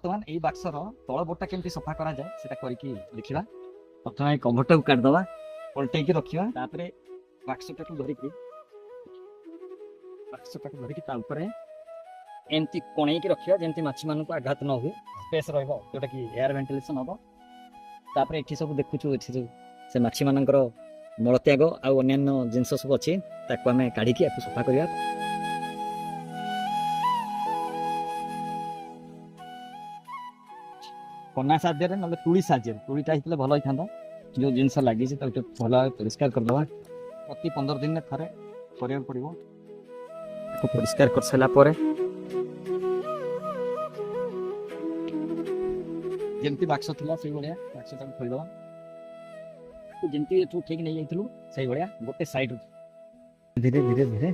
बर्तमान यही बाक्सर तल बोटा केमती सफा करा जाए सेटा करके देखिबा। प्रथम कभरटा को काट दबा पलटेकी रखिबा तापरे बाक्सटा को धरिकी ता ऊपर एमती कोणेकी रखिबा जेमती माछी मान को आघात न हुए स्पेस रहइबो जोटा कि एयर वेंटिलेशन हबो। तापरे एठी सब देखुछु एठी सब से माछी मानकर मलत्याग आ अन्य जिनस सब अच्छी ताको आम काढ़ी सफा करिया। कना साध्य ना तुली साज्य तुलीटा होता भल होता जो जिनस लगी भल परिष्कार करदे प्रति 15 दिन में थे कर पड़ो परिष्कार कर सारापर जमती बाक्स थी से भाया बाक्स खोलदे जमती ठीक नहीं जाइलु से भाया गोटे साइड धीरे धीरे धीरे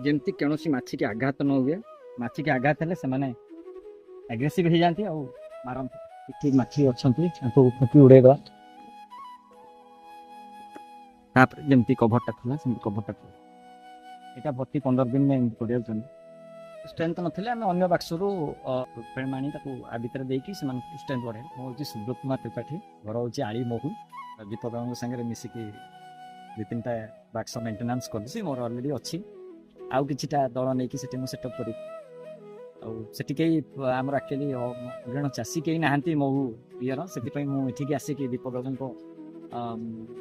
जमती कौन माछी की आघात न हुए। माछी की आघात हेले से माने एग्रेसिव हो जाती और मारती ठीक माछी अच्छा फुकी उड़ेगा। जमती कभरटा खोला कभरटा खोला यहाँ प्रति 15 दिन में कर स्ट्रेंथ ना अन्य बाक्सरू माणी आ भितर देकी स्ट्रेंथ बढ़े। मुझे सुब्रत कुमार त्रिपाठी घर हूँ आली महू दीपक बाबू सागर मिसिकी 2-3टा बाक्स मेन्टेनान्स कर मोर अलरेडी अच्छी आउ किछिटा दल नहीं कि सेटअप करी आमर एक्चुअली जन चाषी कहीं नहांती महू इयर से मुझे आसिक दीपक बाबू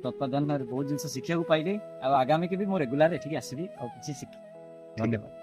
तत्वाधान बहुत जिन शिखा पाइली आगामी के भी रेगुलर एठिक आसबि आ किसी शिख। धन्यवाद।